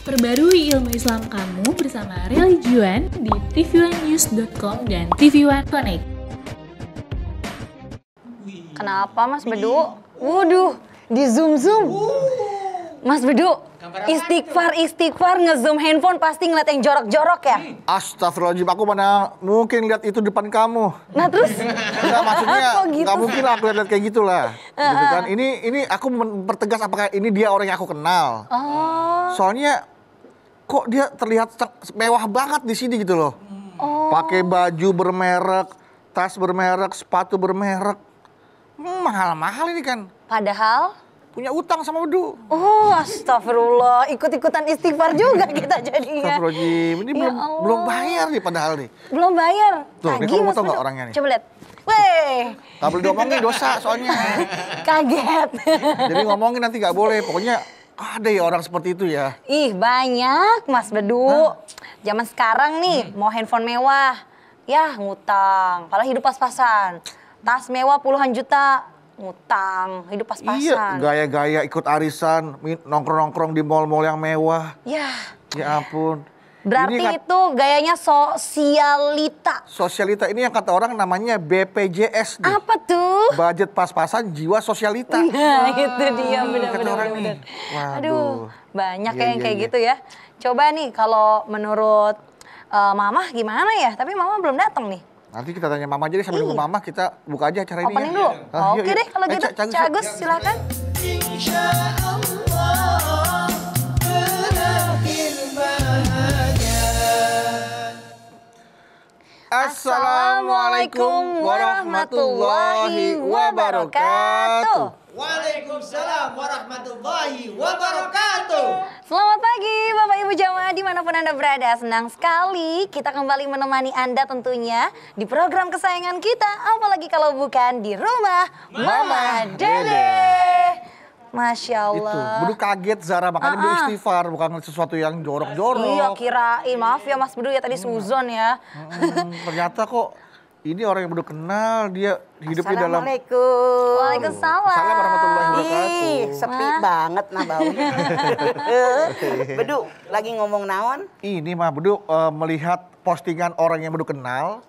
Perbarui ilmu Islam kamu bersama Religion di tv1news.com dan TV1 Connect. Kenapa Mas Bedu? Waduh, di zoom. Mas Bedu, istighfar ngezoom handphone pasti ngeliat yang jorok-jorok ya? Astagfirullahaladzim, aku mana mungkin lihat itu depan kamu. Nah terus? Enggak, maksudnya gitu? nggak mungkin aku lihat kayak gitulah. Gitu kan. Ini aku mempertegas apakah ini dia orang yang aku kenal. Oh. Soalnya kok dia terlihat mewah banget di sini gitu loh. Oh. Pakai baju bermerek, tas bermerek, sepatu bermerek. Mahal-mahal ini kan. Padahal? Punya utang sama Bedu. Oh, astagfirullah. Ikut-ikutan istighfar juga kita jadinya. Astagfirullahaladzim. Ini Ya belum bayar nih padahal nih. Belum bayar. Tuh, Tagih, ini kamu Mas tahu nggak Bedu. orangnya nih? Coba lihat. Weh, Gak boleh diomongin, dosa soalnya. kaget. Jadi ngomongin nanti gak boleh. Pokoknya ada ya orang seperti itu ya. Ih, banyak Mas Bedu. Zaman sekarang nih, mau handphone mewah. Ya, ngutang. Padahal hidup pas-pasan. Tas mewah puluhan juta. Ngutang, hidup pas-pasan. Iya, gaya-gaya ikut arisan, nongkrong-nongkrong di mall-mall yang mewah. Ya, Ya ampun. berarti Ini itu gayanya sosialita. sosialita ini yang kata orang namanya BPJS nih. Apa tuh? Budget pas-pasan jiwa sosialita. Nah, itu dia Kata benar-benar. orang nih. Waduh. Aduh, banyak Iya, yang iya, kayak iya. gitu ya. Coba nih kalau menurut Mama gimana ya? Tapi Mama belum datang nih. Nanti kita tanya Mama aja deh, sambil nunggu Mama kita buka aja acara ini Opening ya. dulu. Ah, Oke yuk, deh yuk. kalau gitu. Cak, Cak Agus silakan. Assalamualaikum warahmatullahi wabarakatuh. Waalaikumsalam warahmatullahi wabarakatuh. Selamat pagi Bapak Ibu Jamaah dimanapun Anda berada. Senang sekali kita kembali menemani Anda tentunya di program kesayangan kita. Apalagi kalau bukan di rumah Mama Dede. Masya Itu, Allah. Bedu kaget Zara, makanya beli istighfar, bukan sesuatu yang jorok-jorok. Iya kirain, maaf ya Mas Bedu ya tadi suzon ya. Ternyata kok ini orang yang Bedu kenal, dia hidup di dalam... Assalamualaikum. Waalaikumsalam. Assalamualaikum warahmatullahi wabarakatuh. Ih, sepi banget nah bau. Bedu, lagi ngomong naon? Ini mah Bedu melihat postingan orang yang Bedu kenal,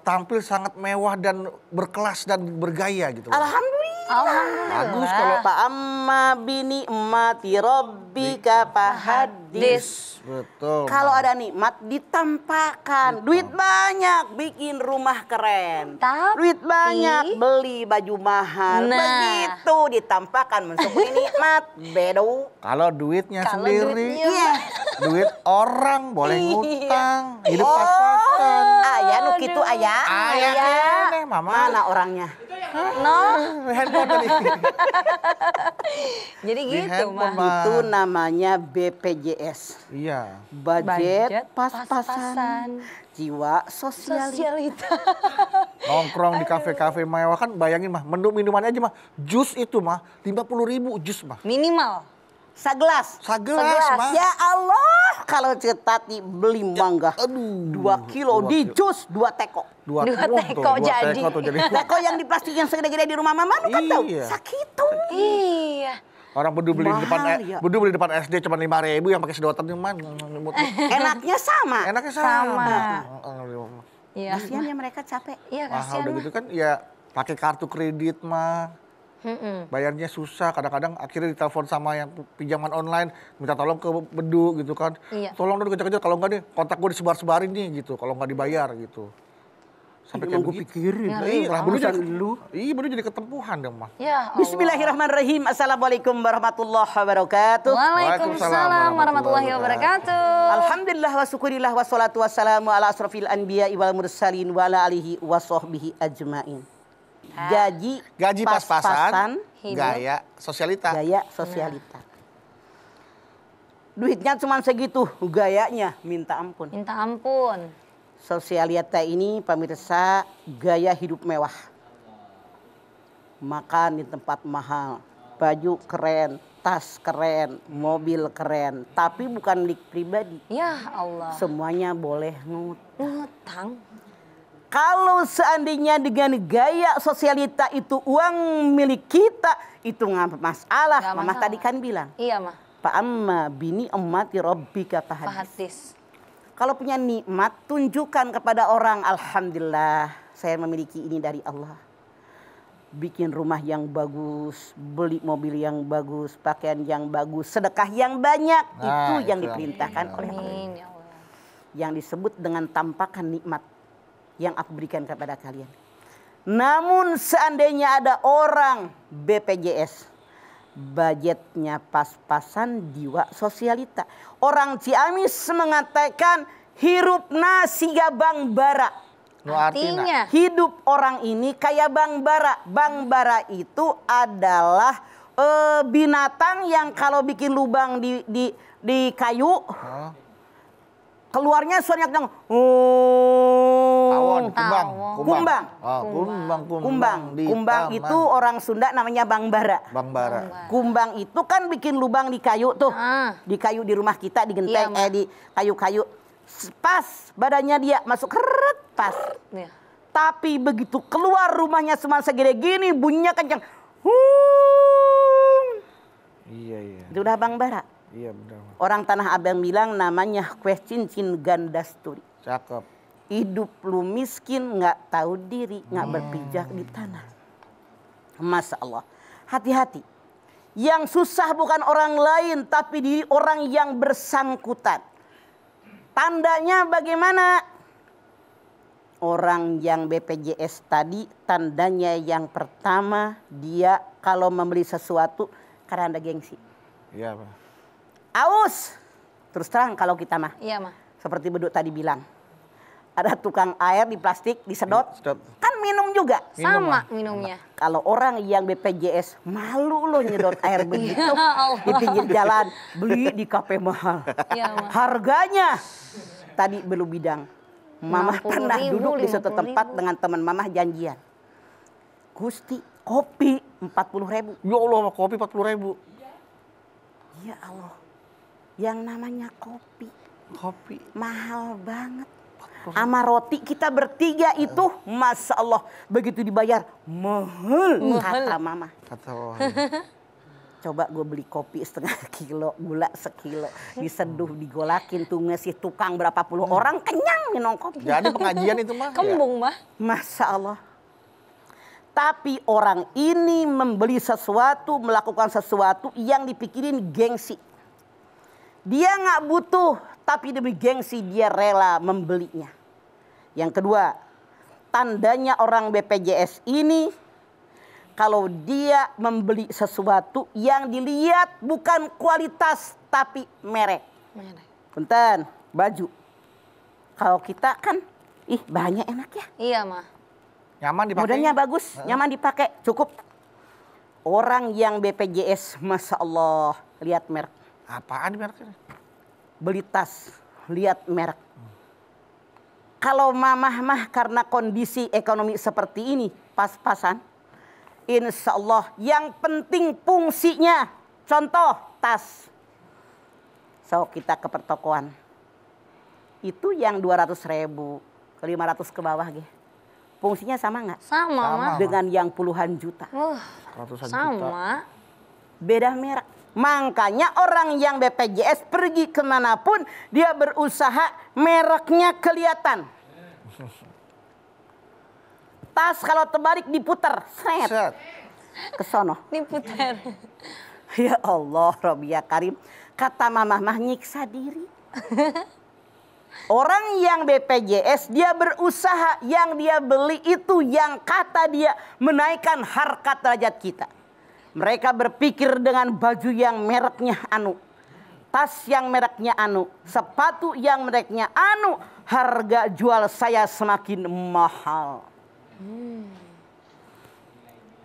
tampil sangat mewah dan berkelas dan bergaya gitu. Alhamdulillah. Bagus kalau Pak amma bini mati robbika fahadis. betul. Kalau ada nikmat ditampakkan. Duit banyak bikin rumah keren. Tapi- Duit banyak beli baju mahal. Nah. Begitu ditampakkan mensyukuri nikmat. Bedu. Kalau duitnya Kalau sendiri, duitnya- Iya. duit orang boleh Iya. ngutang, hidup pas-pasan. Ayah nu kitu ayah. Ayah kene, Mama. Mana orangnya? No, Handphone tadi. jadi Di gitu handphone, mah. Mah. Itu namanya BPJS. Iya. Budget pas-pasan. Jiwa sosial. Sosialita. Nongkrong di kafe-kafe mewah kan, bayangin mah, menu minumannya aja mah, jus itu mah 50.000 jus mah. Minimal. Segelas. Segelas mah. Ya Allah, kalau Cetati beli mangga. Aduh. 2 kilo Dua di kilo. jus 2 teko. Dua Wah, teko tuh, jadi. Teko tuh jadi. Teko yang di plastik yang segede-gede di rumah mama lu kan tahu. Iya. Sakitu. Iya. Orang Bedu beli di depan Mahal ya. Bedu beli di depan SD cuma 5.000 yang pakai sedotan cuman. Enaknya sama. Enaknya Sama. sama. Iya. Kasihan ya mereka capek. Iya Mahal kasihan udah mah. gitu kan ya pakai kartu kredit mah. Bayarnya susah, kadang-kadang akhirnya ditelepon sama yang pinjaman online, minta tolong ke Bedu gitu kan. Iya. Tolong dong kejar-kejar, kalau enggak nih kontak gue disebar-sebarin nih gitu, kalau enggak dibayar gitu. Sampai kayak Emang gue begitu. pikirin. Iya, lah Bedu Urusan jadi lu. Iya, Bedu jadi ketempuhan dong mah. Ya Allah. Bismillahirrahmanirrahim. Assalamualaikum warahmatullahi wabarakatuh. Waalaikumsalam warahmatullahi wabarakatuh. Alhamdulillah wa syukurillah wa salatu wassalamu ala asrafil anbiya wal mursalin wa ala alihi wa sahbihi ajmain. Gaji pas-pasan, hidup. gaya sosialita. Gaya sosialita. Duitnya cuma segitu, gayanya minta ampun. Minta ampun. Sosialita ini pemirsa gaya hidup mewah. Makan di tempat mahal, baju keren, tas keren, mobil keren. Tapi bukan milik pribadi. Ya Allah. Semuanya boleh Ngutang. Kalau seandainya dengan gaya sosialita itu uang milik kita, itu nggak masalah. Nggak Mama masalah. tadi kan bilang. Iya mah. Fa'amma bini ni'mati rabbika fahaddits. Fahadis. Kalau punya nikmat, tunjukkan kepada orang, alhamdulillah saya memiliki ini dari Allah. Bikin rumah yang bagus, beli mobil yang bagus, pakaian yang bagus, sedekah yang banyak. Itu yang diperintahkan oleh Allah. Amin ya Allah. Yang disebut dengan tampakan nikmat yang aku berikan kepada kalian. Namun seandainya ada orang BPJS, budgetnya pas-pasan diwa sosialita. Orang Ciamis mengatakan hirup nasiga Bang Bara. Artinya Hidup orang ini kayak Bang Bara. Bang Bara itu adalah binatang yang kalau bikin lubang di kayu, keluarnya suaranya kencang. Tawon, Kumbang. Kumbang. Kumbang itu orang Sunda namanya Bang Bara. Bang Bara. Kumbang itu kan bikin lubang di kayu tuh. Di kayu di rumah kita, di genteng, Iya, di kayu-kayu. Pas badannya dia masuk keret pas. Iya. Tapi begitu keluar rumahnya cuma segede gini, bunyinya kencang. Iya. Itu udah Bang Bara. Iya benar. Orang Tanah Abang bilang namanya kue cincin gandasturi. Cakep. Hidup lu miskin, nggak tahu diri, nggak berpijak di tanah. Masya Allah. Hati-hati. Yang susah bukan orang lain, tapi diri orang yang bersangkutan. Tandanya bagaimana? Orang yang BPJS tadi, tandanya yang pertama, dia kalau membeli sesuatu karena ada gengsi. Iya, Pak. Aus. Terus terang kalau kita mah. Iya mah. Seperti Beduk tadi bilang. Ada tukang air di plastik, disedot. Sedot. Kan minum juga. Sama minumnya. Kalau orang yang BPJS, malu loh nyedot air begitu. Allah. Di pinggir jalan, beli di kafe mahal. Iya mah. Harganya, tadi belum bidang. Mamah 60.000, pernah duduk di suatu 50.000. tempat dengan teman mamah janjian. Gusti, kopi 40.000. Ya Allah, kopi 40.000. Ya Allah, yang namanya kopi. Kopi. Mahal banget. Sama roti kita bertiga itu, Masya Allah, begitu dibayar, mahal, kata mama. Kata Allah. Coba gue beli kopi 1/2 kilo, gula 1 kilo, diseduh, digolakin, tuh ngasih tukang berapa puluh orang kenyang minum kopi. Jadi pengajian itu mah. Kembung mah. Masya Allah. Tapi orang ini membeli sesuatu, melakukan sesuatu yang dipikirin gengsi. Dia nggak butuh, tapi demi gengsi dia rela membelinya. Yang kedua, tandanya orang BPJS ini kalau dia membeli sesuatu yang dilihat bukan kualitas tapi merek. Punten, baju. Kalau kita kan, bahannya enak ya. Iya mah. Nyaman dipakai. Modalnya bagus, nyaman dipakai, cukup. Orang yang BPJS, Masya Allah, lihat merek. Apaan mereknya? Beli tas, lihat merek. Kalau mamah mah karena kondisi ekonomi seperti ini, pas-pasan. Insya Allah yang penting fungsinya. Contoh, tas. So, kita ke pertokoan. Itu yang 200.000, ke 500 ke bawah. Fungsinya sama nggak? Sama mah. Dengan yang puluhan juta. Ratusan juta. Sama. Beda merek. Makanya orang yang BPJS pergi kemanapun dia berusaha mereknya kelihatan. Tas kalau terbalik diputar, Set. ke sono. Diputar. Ya Allah, Rabbi ya Karim. Kata mamah mah nyiksa diri. Orang yang BPJS dia berusaha, yang dia beli itu yang kata dia menaikkan harkat derajat kita. Mereka berpikir dengan baju yang mereknya anu, tas yang mereknya anu, sepatu yang mereknya anu, harga jual saya semakin mahal.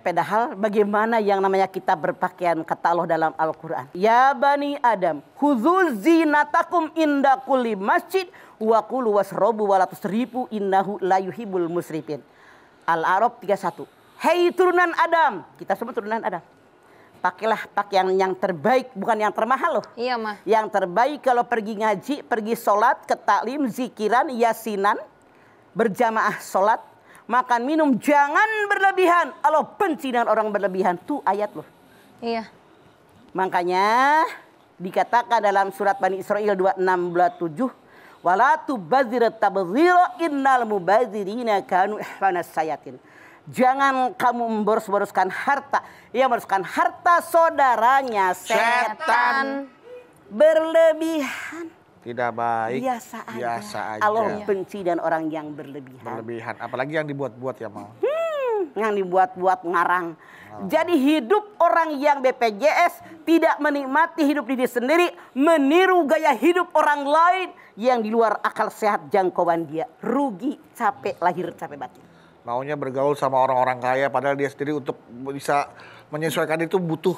Padahal bagaimana yang namanya kita berpakaian, kata Allah dalam Al-Quran. Ya Bani Adam, khudzu zinatakum inda kulli masjid wa kulu wasrobu wa la tusrifu innahu la yuhibbul musrifin. Al-A'raf 31. Hei turunan Adam, kita semua turunan Adam. Pakailah pakaian yang terbaik, bukan yang termahal loh. Iya mah. Yang terbaik kalau pergi ngaji, pergi sholat, ke taklim, zikiran, yasinan, berjamaah sholat, makan minum, jangan berlebihan. Allah benci dengan orang berlebihan. Tuh ayat loh. Iya. Makanya Dikatakan dalam surat Bani Israil 26:7, wala tubadzir tabdzira innal mubadzirina kanu ihwanas sayatin. Jangan kamu memboros-boroskan harta. Yang memboroskan harta saudaranya setan. Berlebihan. Tidak baik. Biasa aja. Allah benci dan orang yang berlebihan. Apalagi yang dibuat-buat ya, Mal. Yang dibuat-buat ngarang. Jadi hidup orang yang BPJS tidak menikmati hidup diri sendiri, meniru gaya hidup orang lain yang di luar akal sehat jangkauan dia. Rugi, capek lahir, capek batin. Maunya bergaul sama orang-orang kaya padahal dia sendiri untuk bisa menyesuaikan itu butuh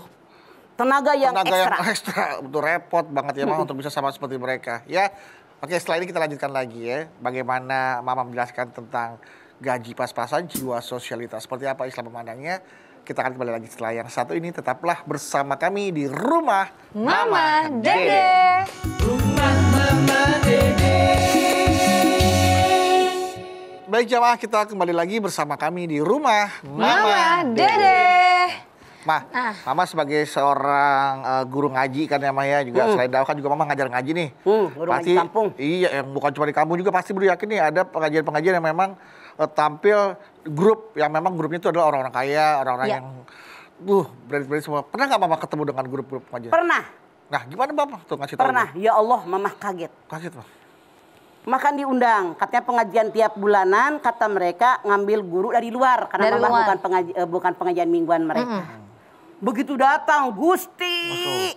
tenaga yang ekstra. Betul, repot banget ya Mama untuk bisa sama seperti mereka. Ya, oke, setelah ini kita lanjutkan lagi ya. Bagaimana Mama menjelaskan tentang gaji pas-pasan, jiwa sosialitas. Seperti apa Islam memandangnya. Kita akan kembali lagi setelah yang satu ini. Tetaplah bersama kami di Rumah Mama Dede. Rumah Mama Dede. Baik jamaah, kita kembali lagi bersama kami di Rumah Mama Dede. Mama sebagai seorang guru ngaji kan ya Maya, juga selain dakwah kan juga Mama ngajar ngaji nih. Guru ngaji kampung. Iya, yang bukan cuma di kampung juga pasti Bro yakin nih ada pengajian-pengajian yang memang tampil grup yang memang grupnya itu adalah orang-orang kaya, orang-orang yang brand-brand semua. Pernah nggak Mama ketemu dengan grup-grup pengajian? Pernah. Nah, gimana Bapak tuh ngasih tahu? Pernah. Ya Allah, Mama kaget. Kaget, Pak. Makan diundang, katanya pengajian tiap bulanan, kata mereka ngambil guru dari luar karena dari Mama luar. bukan pengajian mingguan mereka. Begitu datang, Gusti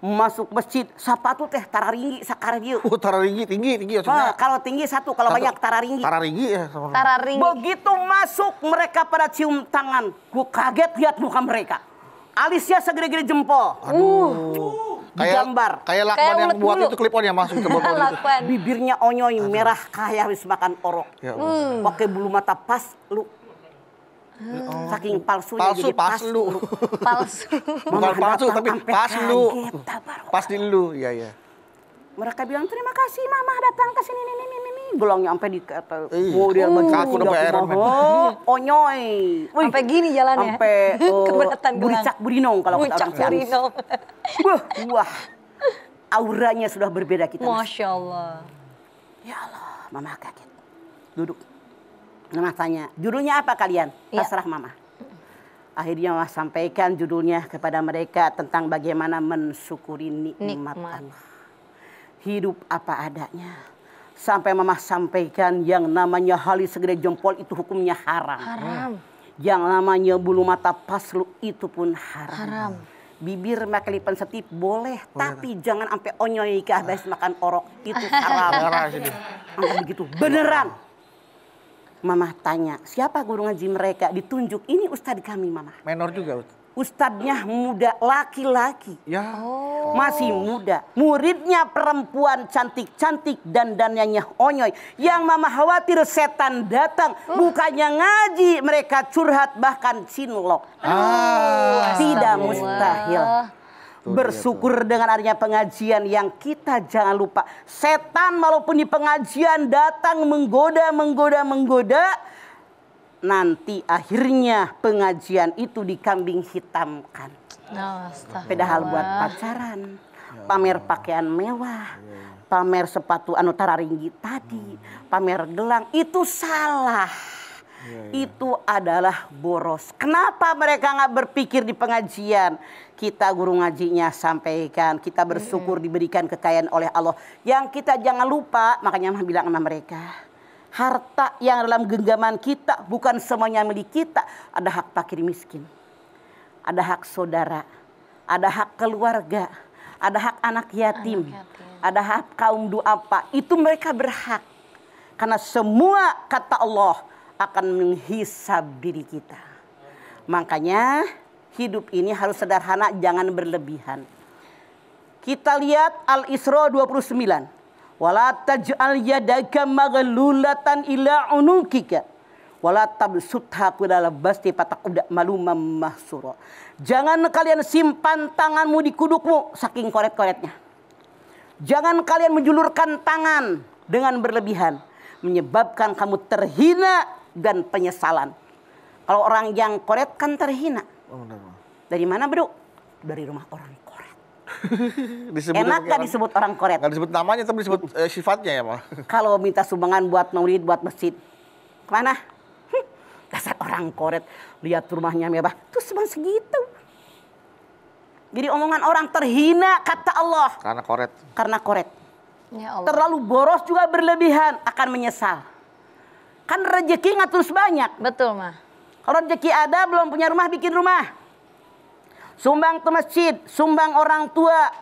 masuk masjid, sepatu teh tararinggi sakar dieu. Tararinggi tinggi maksudnya. Kalau tinggi satu, kalau banyak tararinggi. Tararinggi ya. Tararinggi. Begitu masuk mereka pada cium tangan, gue kaget lihat muka mereka. Alisnya segede-gede jempol. Digambar. Kayak lakban yang buat bulu. itu klip on yang masuk ke bawah itu. Bibirnya onyoy merah kayak habis makan orok. Ya Pakai bulu mata pas lu. Saking palsunya jadi pas lu. Palsu. Bukan palsu tapi pas lu. Pas di lu, iya. Mereka bilang terima kasih Mama datang ke sini nih. Gelangnya sampai di kata. Dia kaku udah Iron Man. Onyoy. Sampai gini jalannya. Sampai keberatan buricak burinong kalau kata Bucak orang Ciamis. burinong. Wah. Auranya sudah berbeda kita. Masya Allah. Ya Allah, Mama kaget. Duduk. Mama tanya, judulnya apa kalian? Terserah Mama. Akhirnya Mama sampaikan judulnya kepada mereka tentang bagaimana mensyukuri nikmat Allah. Hidup apa adanya. Sampai Mama sampaikan yang namanya hali segede jempol itu hukumnya haram. Yang namanya bulu mata paslu itu pun haram. Bibir makelipan setip boleh, tapi jangan sampai onyoy ke habis makan orok itu haram. Angkat begitu, beneran. Mama tanya, siapa guru ngaji mereka? Ditunjuk, ini ustadz kami Mama. Menor juga. Ustadznya muda, laki-laki. Ya. Masih muda. Muridnya perempuan cantik-cantik dan dandannya onyoy. Yang Mama khawatir setan datang. Bukannya ngaji, mereka curhat bahkan cinlok. Tidak mustahil. Bersyukur dengan adanya pengajian yang kita jangan lupa. Setan walaupun di pengajian datang menggoda. Nanti akhirnya pengajian itu dikambing hitamkan. Padahal buat pacaran, pamer pakaian mewah, pamer sepatu anu tararinggi tadi, pamer gelang, itu salah. Itu adalah boros. Kenapa mereka nggak berpikir di pengajian? Kita guru ngajinya sampaikan, kita bersyukur diberikan kekayaan oleh Allah. Yang kita jangan lupa, makanya Mama bilang sama mereka. Harta yang dalam genggaman kita bukan semuanya milik kita. Ada hak fakir miskin. Ada hak saudara. Ada hak keluarga. Ada hak anak yatim. Ada hak kaum duafa. Itu mereka berhak. Karena semua kata Allah akan menghisab diri kita. Makanya hidup ini harus sederhana, jangan berlebihan. Kita lihat Al-Isra 29. Wala taj'al yadaka maghlulatan ila unukika wala tabsutha kullal basti fataquda malumam mahsura. Jangan kalian simpan tanganmu di kudukmu saking koret-koretnya. Jangan kalian menjulurkan tangan dengan berlebihan, menyebabkan kamu terhina dan penyesalan. Kalau orang yang koret kan terhina. Dari mana, Bro? Dari rumah orang koret. Disebut Enak gak disebut orang koret? Nggak disebut namanya, tapi disebut sifatnya ya, Pak. Kalau minta sumbangan buat maulid, buat masjid, kemana? Dasar orang koret, lihat rumahnya mewah, tuh cuma segitu. Jadi omongan orang terhina kata Allah. Karena koret. Karena koret. Ya Allah. Terlalu boros juga berlebihan akan menyesal. Kan rezeki nggak terus banyak. Betul, Ma. Kalau rezeki ada belum punya rumah, bikin rumah. Sumbang ke masjid, sumbang orang tua.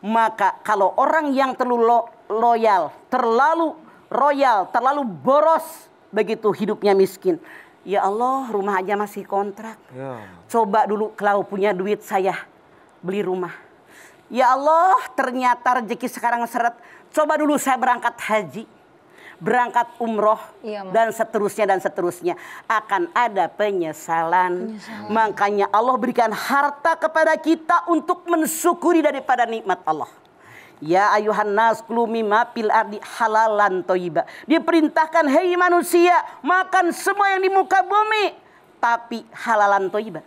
Maka kalau orang yang terlalu loyal, terlalu royal, terlalu boros, begitu hidupnya miskin. Ya Allah, rumah aja masih kontrak. Ya. Coba dulu kalau punya duit saya beli rumah. Ya Allah, ternyata rezeki sekarang seret. Coba dulu saya berangkat haji, berangkat umroh, Iya, Ma. dan seterusnya. Akan ada penyesalan. Makanya Allah berikan harta kepada kita untuk mensyukuri daripada nikmat Allah. Ya ayuhan nas kulu mimma fil ardi halalan thayyiba. Diperintahkan, hei manusia, makan semua yang di muka bumi, tapi halalan thayyiba.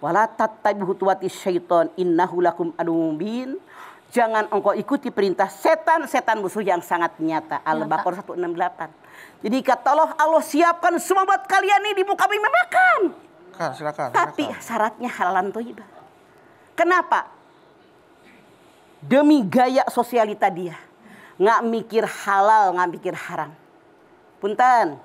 Wala tattabi'u khutuwatis syaiton innahu lakum aduwwun mubin. Jangan engkau ikuti perintah setan, setan musuh yang sangat nyata. Al-Baqarah 168. Jadi kata Allah, Allah siapkan semua buat kalian nih di muka bumi makan. Silakan. Tapi syaratnya halalan thayyibah. Kenapa? Demi gaya sosialita dia. Nggak mikir halal, nggak mikir haram. Punten.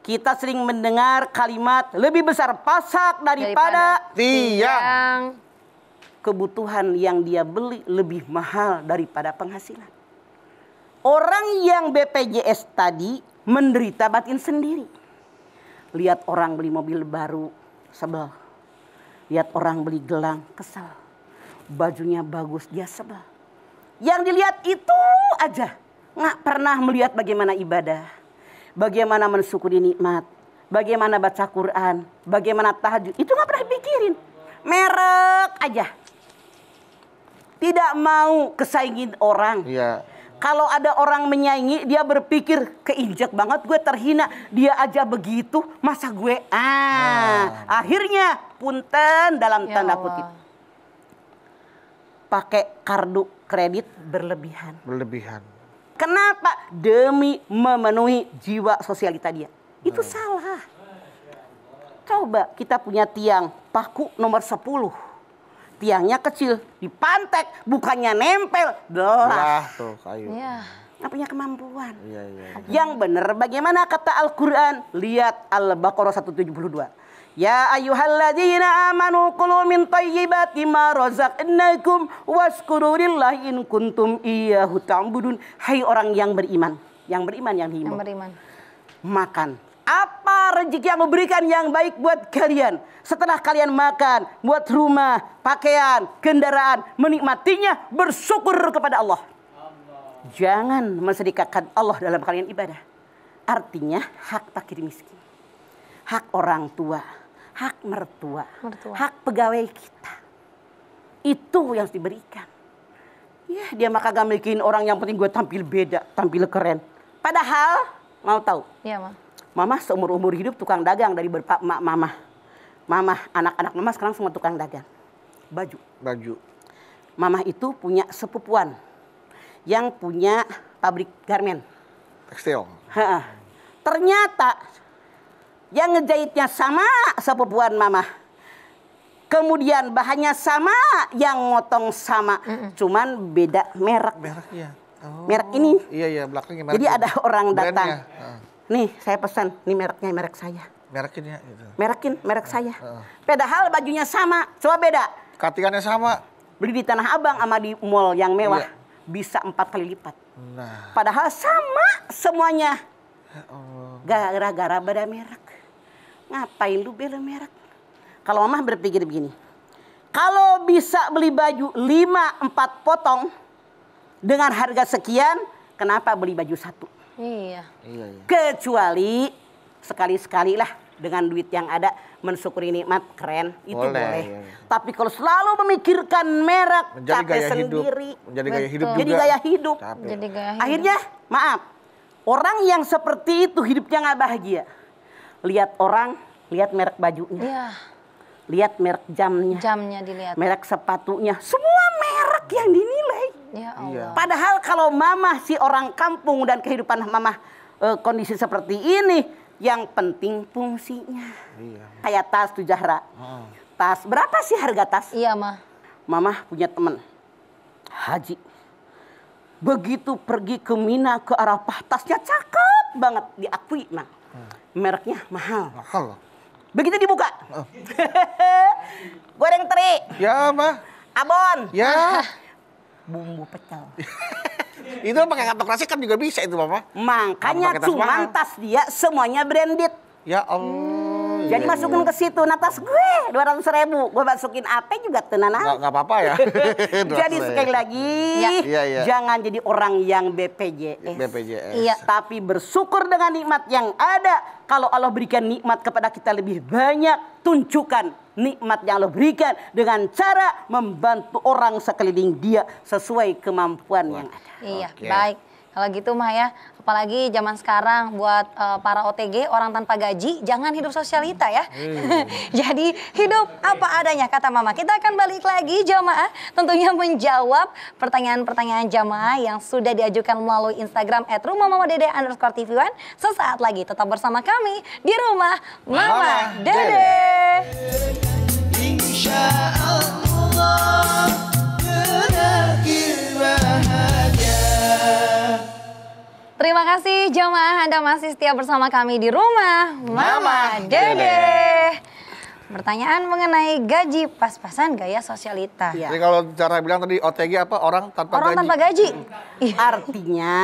Kita sering mendengar kalimat lebih besar pasak daripada Tiang. kebutuhan yang dia beli lebih mahal daripada penghasilan. Orang yang BPJS tadi menderita batin sendiri. Lihat orang beli mobil baru, sebel. Lihat orang beli gelang, kesal. Bajunya bagus, dia sebel. Yang dilihat itu aja. Nggak pernah melihat bagaimana ibadah. Bagaimana mensyukuri nikmat, bagaimana baca Quran, bagaimana tahajud. Itu nggak pernah pikirin. Merek aja. Tidak mau kesaingin orang. Iya. Kalau ada orang menyaingi, dia berpikir keinjak banget, gue terhina. Dia aja begitu, masa gue? Akhirnya punten dalam Ya tanda Allah. kutip. Pakai kartu kredit berlebihan. Kenapa? Demi memenuhi jiwa sosialita dia. Itu salah. Coba kita punya tiang paku nomor 10. Tiangnya kecil, dipantek, bukannya nempel, belah. Tuh kayu. Iya. Nggak punya kemampuan. Iya. Yang benar bagaimana kata Al-Quran? Lihat Al-Baqarah 172. Ya ayyuhalladzina amanu kulu min thayyibati ma razaqnakum waskuru lillahi in kuntum iyyahu ta'budun. Hai orang yang beriman. Yang Yang dihimbau. beriman. Makan. Apa rezeki yang memberikan yang baik buat kalian? Setelah kalian makan, buat rumah, pakaian, kendaraan, menikmatinya, bersyukur kepada Allah. Jangan mensedekahkan Allah dalam kalian ibadah. Artinya hak fakir miskin. Hak orang tua, hak mertua, hak pegawai kita. Itu yang harus diberikan. Ya, dia maka gak mikirin orang yang penting gue tampil beda, tampil keren. Padahal, mau tahu? Iya, Ma. Mama seumur-umur hidup tukang dagang dari bapak mama. Mama, anak-anak mama sekarang semua tukang dagang. Baju. Mama itu punya sepupuan yang punya pabrik garmen. Tekstil. Ternyata yang ngejahitnya sama sepupuan mama. Kemudian bahannya sama, yang ngotong sama. Cuman beda merek. Mereknya. Merek ini. Iya, belakangnya merek. Jadi ada orang datang. Brandnya. Nih, saya pesan. Ini mereknya merek saya. Merekin ya gitu. Merekin merek saya. Padahal bajunya sama, coba beda. Cuttingannya sama. Beli di Tanah Abang sama di mall yang mewah. Iya. Bisa 4 kali lipat. Nah. Padahal sama semuanya. Ya Allah. Gara-gara beda merek. Ngapain lu bela merek? Kalau mama berpikir begini. Kalau bisa beli baju 5-4 potong dengan harga sekian, kenapa beli baju 1? Iya. Kecuali sekali-sekali lah dengan duit yang ada mensyukuri nikmat, keren, itu boleh. Iya. Tapi kalau selalu memikirkan merek, Menjadi capek gaya sendiri. hidup. Menjadi gaya hidup Betul. juga. Jadi gaya hidup. Capek. Jadi gaya hidup. Akhirnya, maaf, orang yang seperti itu hidupnya nggak bahagia. Lihat orang, lihat merek bajunya. Iya. lihat merek jamnya, Jamnya dilihat. merek sepatunya, semua merek yang dinilai. Ya Allah. Padahal kalau mamah si orang kampung dan kehidupan mamah kondisi seperti ini, yang penting fungsinya. Iya. Kayak tas tuh Zahra. Tas, berapa sih harga tas? Iya mah. Mamah punya teman haji. Begitu pergi ke Mina ke Arafah, tasnya cakep banget, diakui mah. Mereknya mahal. Mahal. Begitu dibuka. Goreng teri, Ya, Mah. abon, Ya. bumbu pecel. Itu pakai kantong plastik kan juga bisa itu, Mama. Makanya Pakai tas cuman mahal. tas dia semuanya branded. Ya Allah. Jadi Iya, masukin ke situ, nah tas gue 200.000, gue masukin apa juga tenang. Nggak apa-apa ya. Jadi sekali lagi, Iya. jangan jadi orang yang BPJS. BPJS. Iya. Tapi bersyukur dengan nikmat yang ada. Kalau Allah berikan nikmat kepada kita lebih banyak, tunjukkan nikmat yang Allah berikan dengan cara membantu orang sekeliling dia sesuai kemampuan yang ada. Iya, Oke. baik. Kalau gitu mah ya, apalagi zaman sekarang buat para OTG, orang tanpa gaji, jangan hidup sosialita ya. Jadi hidup apa adanya, kata Mama. Kita akan balik lagi jamaah, tentunya menjawab pertanyaan-pertanyaan jamaah yang sudah diajukan melalui Instagram @rumahmamadede_tv1. Sesaat lagi tetap bersama kami di Rumah Mama Dede. Insya Allah berakhir bahagia. Terima kasih jamaah, Anda masih setia bersama kami di Rumah Mama Dede. Pertanyaan mengenai gaji pas-pasan gaya sosialita. Iya. Jadi kalau cara bilang tadi OTG apa? Orang tanpa Orang gaji. tanpa gaji. Artinya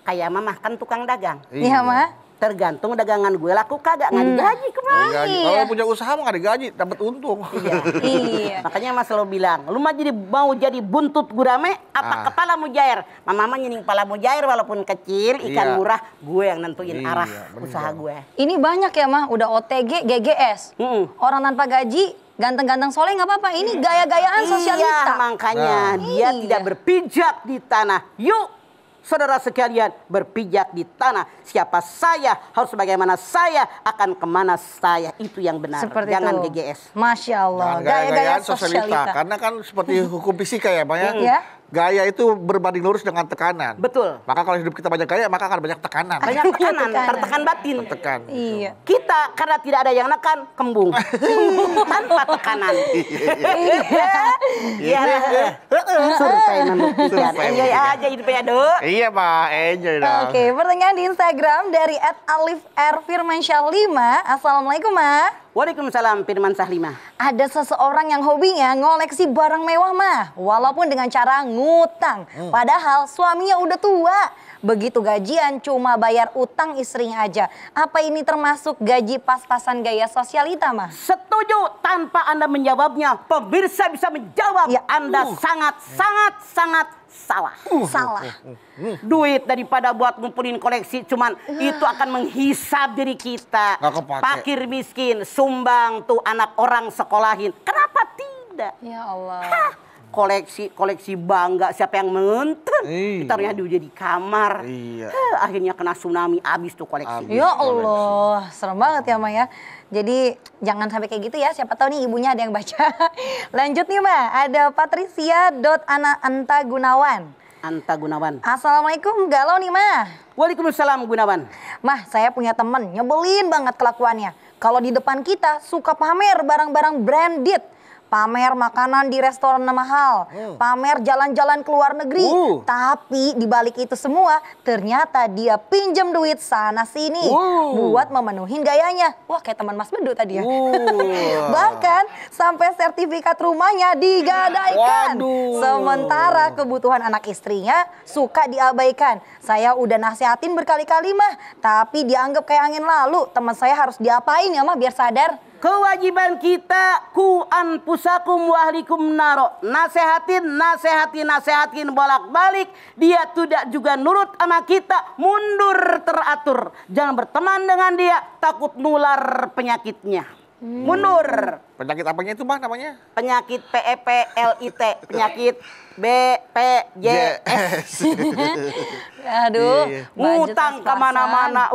kayak mamah kan tukang dagang. Iya, Ma. Tergantung dagangan gue laku kagak, nggak digaji kemana. Nggak digaji. Iya. Kalau punya usaha mah nggak digaji, dapat untung. Iya. Makanya Mas selalu bilang, lu mah jadi mau jadi buntut gurame apa kepala mujair? Mama nyening kepala mujair walaupun kecil, ikan Iya. murah, gue yang nentuin Iya, arah bener. usaha gue. Ini banyak ya mah, udah OTG, GGS. Orang tanpa gaji, ganteng-ganteng soleh nggak apa-apa. Ini gaya-gayaan sosialita. Iya, makanya dia Iya. tidak berpijak di tanah. Yuk, saudara sekalian, berpijak di tanah. Siapa saya, harus bagaimana saya, akan kemana saya. Itu yang benar. Seperti Jangan itu. GGS. Masya Allah. Jangan Gaya-gaya gaya-gayaan sosialita. sosialita. Karena kan seperti hukum fisika ya, Pak ya. Iya. Gaya itu berbanding lurus dengan tekanan. Betul. Maka kalau hidup kita banyak gaya, maka akan banyak tekanan. Banyak tekanan, Tekanan. tertekan batin. Tekan. Iya. Kita karena tidak ada yang nekan, kembung. Tanpa tekanan. Iya. Survei membuktikan. Survei Enjoy membuktikan. aja hidupnya, Dok. Iya, Pak. Enjoy dong. Oke, pertanyaan di Instagram dari @alifrfirmansyah5. Assalamualaikum, Ma. Waalaikumsalam Firman Sahlima. Ada seseorang yang hobinya ngoleksi barang mewah mah, walaupun dengan cara ngutang. Padahal suaminya udah tua. Begitu gajian cuma bayar utang istrinya aja. Apa ini termasuk gaji pas-pasan gaya sosialita mah? Setuju, tanpa Anda menjawabnya, pemirsa bisa menjawab. Ya. Anda sangat salah. Salah. Duit daripada buat ngumpulin koleksi, cuman itu akan menghisap diri kita. Nggak kepake. Fakir miskin, sumbang tuh anak orang sekolahin. Kenapa tidak? Ya Allah. Hah, koleksi bangga, siapa yang nonton? Iya. Ditaruhnya dia di kamar. Iya. Akhirnya kena tsunami, habis tuh koleksi. Habis. Ya Allah, serem banget ya Ma ya. Jadi jangan sampai kayak gitu ya, siapa tahu nih ibunya ada yang baca. Lanjut nih Ma, ada Patricia.Anta Gunawan. Anta Gunawan. Assalamualaikum, galau nih Ma. Waalaikumsalam Gunawan. Mah, saya punya temen nyebelin banget kelakuannya. Kalau di depan kita suka pamer barang-barang branded. Pamer makanan di restoran mahal, pamer jalan-jalan ke luar negeri. Tapi di balik itu semua, ternyata dia pinjam duit sana sini buat memenuhin gayanya. Wah, kayak teman Mas Bedu tadi ya. Bahkan sampai sertifikat rumahnya digadaikan. Waduh. Sementara kebutuhan anak istrinya suka diabaikan. Saya udah nasihatin berkali-kali mah, tapi dianggap kayak angin lalu. Teman saya harus diapain ya mah biar sadar? Kewajiban kita ku anfusakum wa ahlikum naro. Nasehatin bolak-balik. Dia tidak juga nurut sama kita, mundur teratur. Jangan berteman dengan dia, takut nular penyakitnya. Mundur. Penyakit apanya itu mah namanya? Penyakit PEPLIT, penyakit BPJS. Aduh, Iya. budget Ngutang pas-pasan. kemana-mana,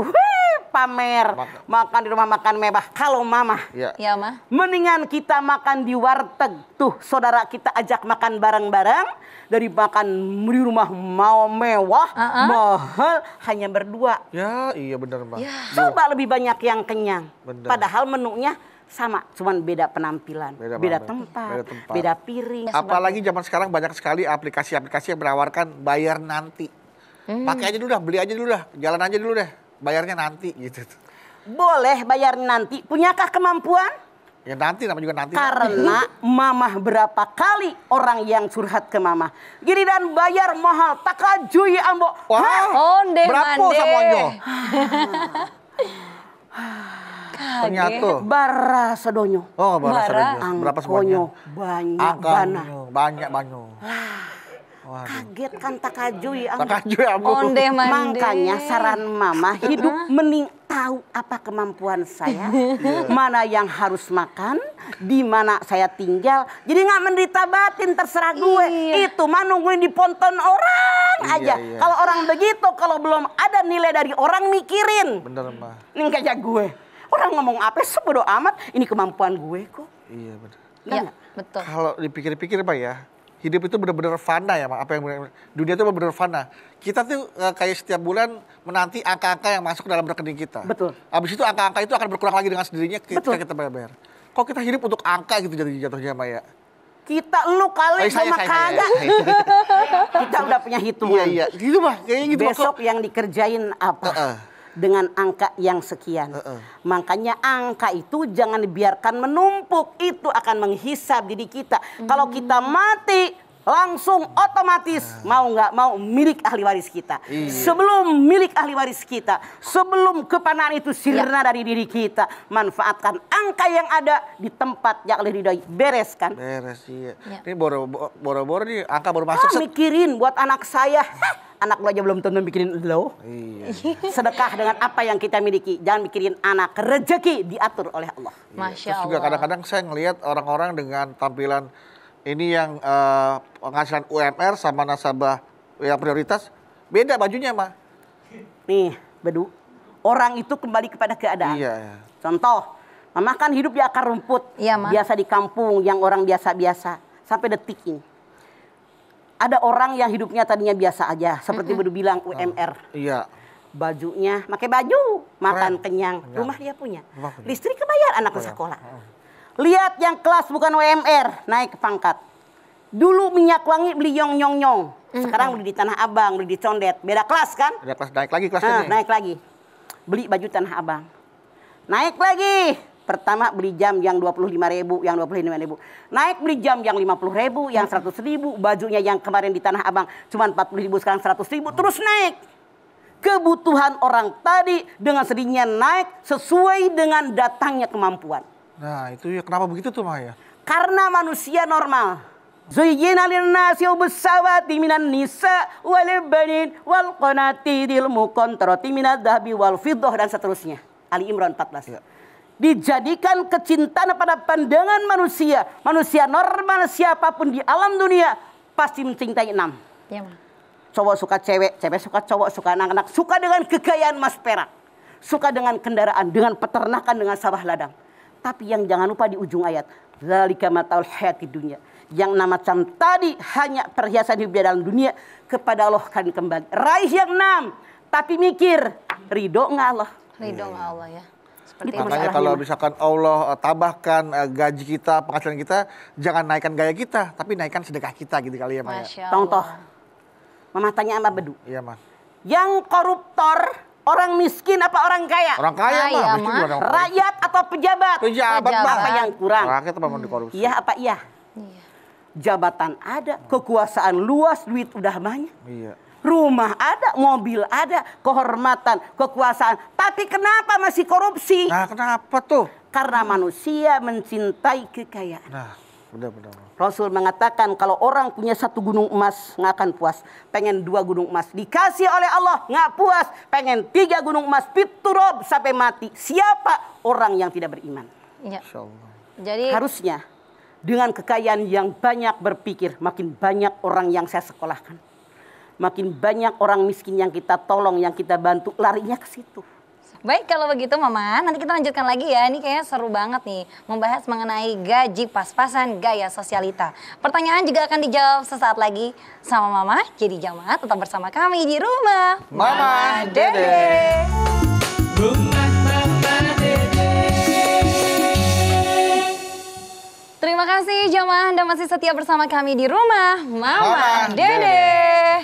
pamer, makan di rumah makan mewah. Kalau mama, Iya. Iya, mah. mendingan kita makan di warteg. Tuh, saudara kita ajak makan bareng-bareng. Dari makan di rumah mau mewah, mahal, hanya berdua. Ya, iya benar mah. Coba lebih banyak yang kenyang. Bener. Padahal menunya sama, cuman beda penampilan, beda Beda tempat, tempat. beda piring. Apalagi zaman sekarang banyak sekali aplikasi-aplikasi yang menawarkan bayar nanti. Pakai aja dulu dah, beli aja dulu dah, jalan aja dulu deh, bayarnya nanti gitu. Boleh bayar nanti, punyakah kemampuan? Ya nanti namanya juga nanti. Karena mamah berapa kali orang yang curhat ke mamah. Gini dan bayar mahal, takajui ambo. Wah, Onde berapa mande. samonyo? Ternyata. Bara sedonyo. Oh, Bara. berapa Angkonyo semuanya? banyak bana. Banyak banyak. Kaget kan takajui ambo. Takaju ya, Bu. Onde mande. Makanya saran mama hidup mending tahu apa kemampuan saya, mana yang harus makan, di mana saya tinggal. Jadi nggak menderita batin terserah gue. Iya. Itu mah nungguin diponton orang Iya, aja. iya. Kalau orang begitu, kalau belum ada nilai dari orang mikirin. Bener mah. Ini kayak gue. Orang ngomong apa sebodo amat, ini kemampuan gue kok. Iya bener. Iya, Nggak? betul. Kalau dipikir-pikir Pak ya, hidup itu benar-benar fana ya, Mak. Apa yang benar- dunia itu benar-benar fana. Kita tuh kayak setiap bulan menanti angka-angka yang masuk dalam rekening kita. Betul. Habis itu angka-angka itu akan berkurang lagi dengan sendirinya ketika Betul. kita bayar. Kok kita hidup untuk angka gitu jatuhnya, Mak ya? Kita lu kali saya, sama kagak. Kita udah punya hitungan. Iya, gitu Mah. Kayaknya gitu Mah. Besok yang dikerjain apa? Heeh. Dengan angka yang sekian. Makanya angka itu jangan dibiarkan menumpuk. Itu akan menghisap diri kita. Kalau kita mati, langsung otomatis mau nggak mau milik ahli waris kita. Sebelum milik ahli waris kita, sebelum kepanaan itu sirna dari diri kita, manfaatkan angka yang ada di tempat yang oleh ridhoi. Bereskan. Beres, iya. Ya. Ini boro-boro nih, angka baru masuk. set. Mikirin buat anak saya. Anak lo aja belum tentu mikirin lo. Iya. Sedekah dengan apa yang kita miliki. Jangan mikirin anak. Rezeki diatur oleh Allah. Masya Terus juga Allah. kadang-kadang saya ngelihat orang-orang dengan tampilan ini yang penghasilan UMR sama nasabah yang prioritas beda bajunya Mah. Nih, Bedu. Orang itu kembali kepada keadaan. Iya. Contoh, Mama kan hidup di akar rumput. Iya, Ma. Biasa di kampung yang orang biasa-biasa. Sampai detik ini. Ada orang yang hidupnya tadinya biasa aja. Seperti Bedu bilang UMR. Iya. Bajunya, pakai baju. Makan kenyang. Kenyang. Rumah dia punya. Rumah punya. Listrik kebayar anak sekolah. Lihat yang kelas bukan UMR. Naik ke pangkat. Dulu minyak wangi beli yong-yong-yong. Sekarang beli di Tanah Abang, beli di Condet. Beda kelas kan? Ada kelas naik lagi kelasnya nih. Naik lagi. Beli baju Tanah Abang. Naik lagi. Pertama beli jam yang 25.000, yang 25.000. Naik beli jam yang 50.000, yang 100.000. Bajunya yang kemarin di Tanah Abang cuma 40.000, sekarang 100.000. Terus naik. Kebutuhan orang tadi dengan sedihnya naik sesuai dengan datangnya kemampuan. Nah itu ya kenapa begitu tuh Mah ya? Karena manusia normal. Zuyyina lin-nasi hubus-sawati minan nisa wal banin wal qanatiril muqantarati minadz-dzahabi wal fiddah dan seterusnya. Ali Imran 14. Ya. Dijadikan kecintaan pada pandangan manusia. Manusia normal siapapun di alam dunia pasti mencintai 6. Iya, Mah. Cowok suka cewek, cewek suka cowok, suka anak-anak, suka dengan kekayaan emas perak. Suka dengan kendaraan, dengan peternakan, dengan sawah ladang. Tapi yang jangan lupa di ujung ayat. Zalika mataul hayatid dunya. Yang nama macam tadi hanya perhiasan hidup di dalam dunia. Kepada Allah kan kembali. Raih yang 6. Tapi mikir, ridho nggak Allah? Ridho nggak Allah ya. Seperti Itu itu. Makanya masalahnya, kalau Mah. misalkan Allah tambahkan gaji kita, penghasilan kita, jangan naikkan gaya kita, tapi naikkan sedekah kita gitu kali ya Mah ya. Masya Contoh, Allah. Mama tanya sama Bedu. Iya Mah. Yang koruptor, orang miskin apa orang kaya? Orang kaya Kaya, Mah, Mah. miskin bukan orang kaya. Rakyat atau pejabat? Pejabat Mah. Apa yang kurang? Rakyat apa mau dikorupsi? Iya apa iya? Iya. Jabatan ada, kekuasaan luas, duit udah banyak. Iya. Rumah ada, mobil ada, kehormatan, kekuasaan. Tapi kenapa masih korupsi? Nah kenapa tuh? Karena manusia mencintai kekayaan. Nah benar-benar. Rasul mengatakan kalau orang punya 1 gunung emas nggak akan puas. Pengen 2 gunung emas dikasih oleh Allah nggak puas. Pengen 3 gunung emas piturob sampai mati. Siapa orang yang tidak beriman? Iya. Insya Allah. Jadi Harusnya dengan kekayaan yang banyak berpikir, makin banyak orang yang saya sekolahkan. Makin banyak orang miskin yang kita tolong, yang kita bantu, larinya ke situ. baik kalau begitu Mama, nanti kita lanjutkan lagi ya. Ini kayaknya seru banget nih membahas mengenai gaji pas-pasan gaya sosialita. Pertanyaan juga akan dijawab sesaat lagi sama Mama. Jadi jamaah tetap bersama kami di rumah Mama Dede. Rumah Mama Dede. Terima kasih jamaah Anda masih setia bersama kami di rumah Mama Mama Dede.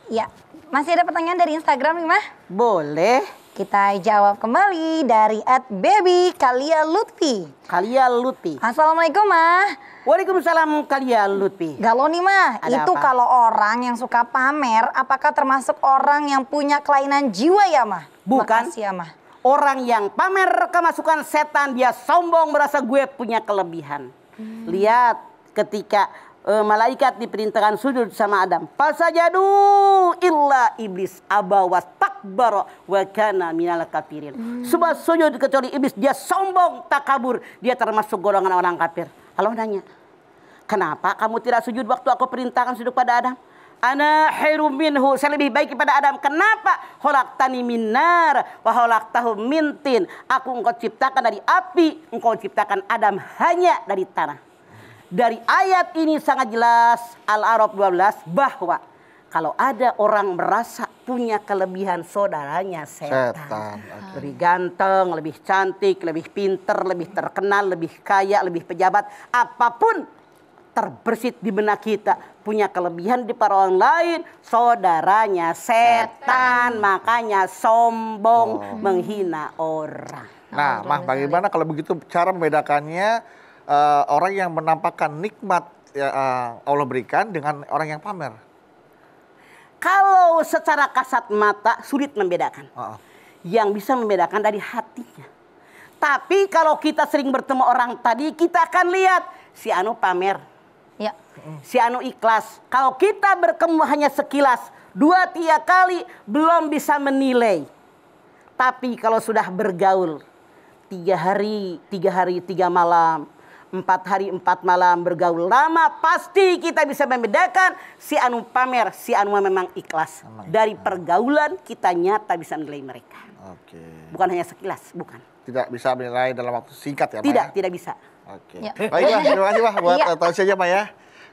Ya, masih ada pertanyaan dari Instagram nih Mah? Boleh. Kita jawab kembali dari @baby_kalia_lutfi. Kalia Lutfi. Assalamualaikum Mah. Waalaikumsalam Kalia Lutfi. Galau nih Mah, Ada itu apa? kalau orang yang suka pamer, apakah termasuk orang yang punya kelainan jiwa ya Mah? Bukan. Makasih ya Mah. Orang yang pamer kemasukan setan, dia sombong merasa gue punya kelebihan. Lihat ketika malaikat diperintahkan sujud sama Adam. Fasajadu illa iblis aba wastakbara wa kana minal kafirin. Semua sujud kecuali iblis, dia sombong, takabur, dia termasuk golongan orang kafir. Allah nanya, kenapa kamu tidak sujud waktu aku perintahkan sujud pada Adam? Ana khairum minhu, saya lebih baik kepada Adam. Kenapa? Khalaqtani min nar wa khalaqtahu min tin. Aku engkau ciptakan dari api, engkau ciptakan Adam hanya dari tanah. Dari ayat ini sangat jelas Al-A'raf 12 bahwa kalau ada orang merasa punya kelebihan saudaranya setan. Oke. Lebih ganteng, lebih cantik, lebih pinter, lebih terkenal, lebih kaya, lebih pejabat, apapun terbersit di benak kita, punya kelebihan di para orang lain, saudaranya setan, makanya sombong, menghina orang. Nah, Mah, bagaimana kalau begitu cara membedakannya orang yang menampakkan nikmat ya, Allah berikan dengan orang yang pamer? Kalau secara kasat mata sulit membedakan. Yang bisa membedakan dari hatinya. Tapi kalau kita sering bertemu orang tadi, kita akan lihat si anu pamer. Ya. Si anu ikhlas. Kalau kita bertemu hanya sekilas, 2-3 kali belum bisa menilai. Tapi kalau sudah bergaul 3 hari 3 malam, 4 hari 4 malam bergaul lama, pasti kita bisa membedakan si anu pamer, si anu memang ikhlas. Dari pergaulan kita nyata bisa menilai mereka. Oke. Bukan hanya sekilas, bukan. Tidak bisa menilai dalam waktu singkat ya, Mah? Tidak, Ya? tidak bisa. Oke. Ya. Baiklah, terima kasih Mah buat Iya. tausiahnya Mah ya.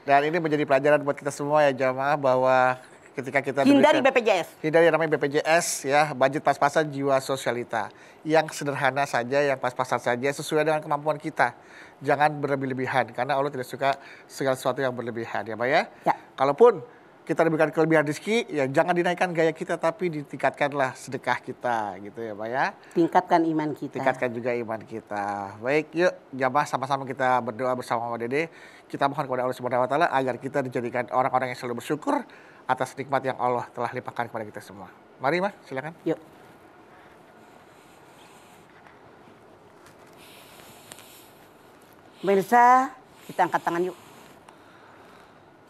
Dan ini menjadi pelajaran buat kita semua ya jamaah bahwa ketika kita Hindari diberikan- BPJS. Hindari yang namanya BPJS ya, budget pas-pasan jiwa sosialita. Yang sederhana saja, yang pas-pasan saja sesuai dengan kemampuan kita. Jangan berlebih-lebihan karena Allah tidak suka segala sesuatu yang berlebihan ya Pak ya. Ya. Kalaupun kita diberikan kelebihan rezeki, ya jangan dinaikkan gaya kita tapi ditingkatkanlah sedekah kita gitu ya Pak ya. Tingkatkan iman kita. Tingkatkan juga iman kita. Baik, yuk jamaah sama-sama kita berdoa bersama Mama Dede. Kita mohon kepada Allah Subhanahu wa taala agar kita dijadikan orang-orang yang selalu bersyukur atas nikmat yang Allah telah limpahkan kepada kita semua. Mari Mah, silakan. Yuk. Pemirsa, kita angkat tangan yuk.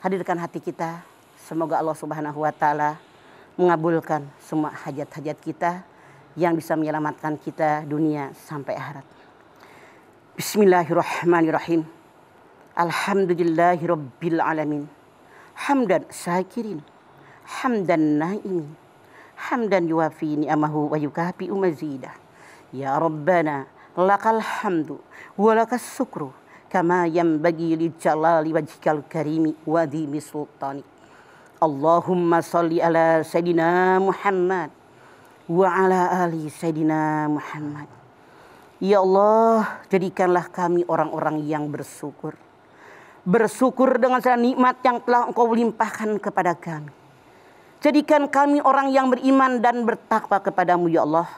Hadirkan hati kita. Semoga Allah Subhanahu wa taala mengabulkan semua hajat-hajat kita yang bisa menyelamatkan kita dunia sampai akhirat. Bismillahirrahmanirrahim. Alhamdulillahirabbil alamin. Hamdan syakirin. Hamdan naimin. Hamdan yuwafi ni'amahu wa yukafi mazidah. Ya Rabbana lakal hamdu wa lakas syukru kama yanbaghi li jalali wajhikal karimi wa dhimi sultanik. Allahumma salli ala Sayyidina Muhammad wa ala ali Sayyidina Muhammad. Ya Allah, jadikanlah kami orang-orang yang bersyukur. Bersyukur dengan segala nikmat yang telah Engkau limpahkan kepada kami. Jadikan kami orang yang beriman dan bertakwa kepadamu ya Allah.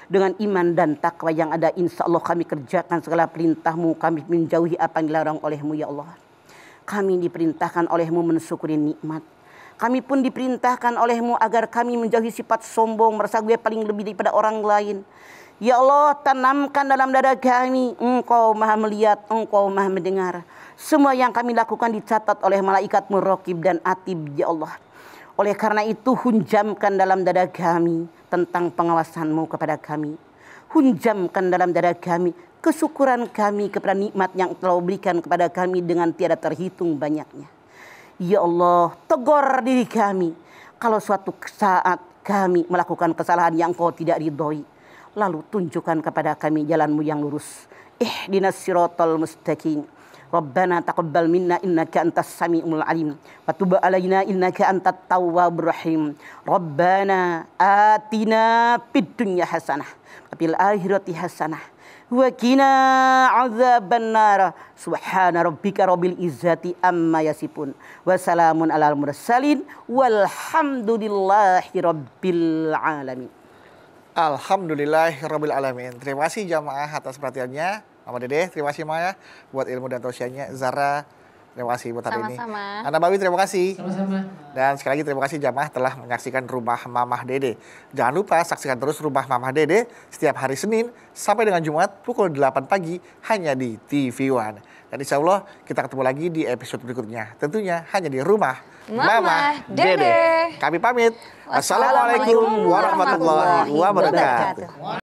Dengan iman dan takwa yang ada, insya Allah kami kerjakan segala perintah-Mu. Kami menjauhi apa yang dilarang oleh-Mu ya Allah. Kami diperintahkan oleh-Mu mensyukuri nikmat. Kami pun diperintahkan oleh-Mu agar kami menjauhi sifat sombong, merasa gue paling lebih daripada orang lain. Ya Allah, tanamkan dalam dada kami, Engkau maha melihat, Engkau maha mendengar. Semua yang kami lakukan dicatat oleh malaikat Muraqib dan Atib ya Allah. Oleh karena itu hunjamkan dalam dada kami tentang pengawasan-Mu kepada kami. Hunjamkan dalam dada kami kesyukuran kami kepada nikmat yang telah berikan kepada kami dengan tiada terhitung banyaknya. Ya Allah, tegur diri kami kalau suatu saat kami melakukan kesalahan yang Kau tidak ridhoi. Lalu tunjukkan kepada kami jalan-Mu yang lurus. Ihdinas siratal mustaqim. Rabbana taqabbal minna innaka antas samiul alim wa tub alaina innaka antat tawwabur rahim. Rabbana atina fid dunya hasanah wa fil akhirati hasanah wa qina adzabannar. Subhana rabbika rabbil izzati amma yasifun wa salamun alal mursalin walhamdulillahi rabbil alamin. Alhamdulillahirabbil alamin. Terima kasih jamaah atas perhatiannya. Mama Dede, terima kasih Maya buat ilmu dan tausiahnya. Zara, terima kasih buat hari ini. Sama-sama. Anda Bawi, terima kasih. Sama-sama. Dan sekali lagi terima kasih jamaah telah menyaksikan Rumah Mamah Dede. Jangan lupa saksikan terus Rumah Mamah Dede setiap hari Senin sampai dengan Jumat pukul 8 pagi hanya di TV One. Dan insya Allah kita ketemu lagi di episode berikutnya. Tentunya hanya di Rumah Mamah Dede. Kami pamit. Wassalamualaikum warahmatullahi wabarakatuh.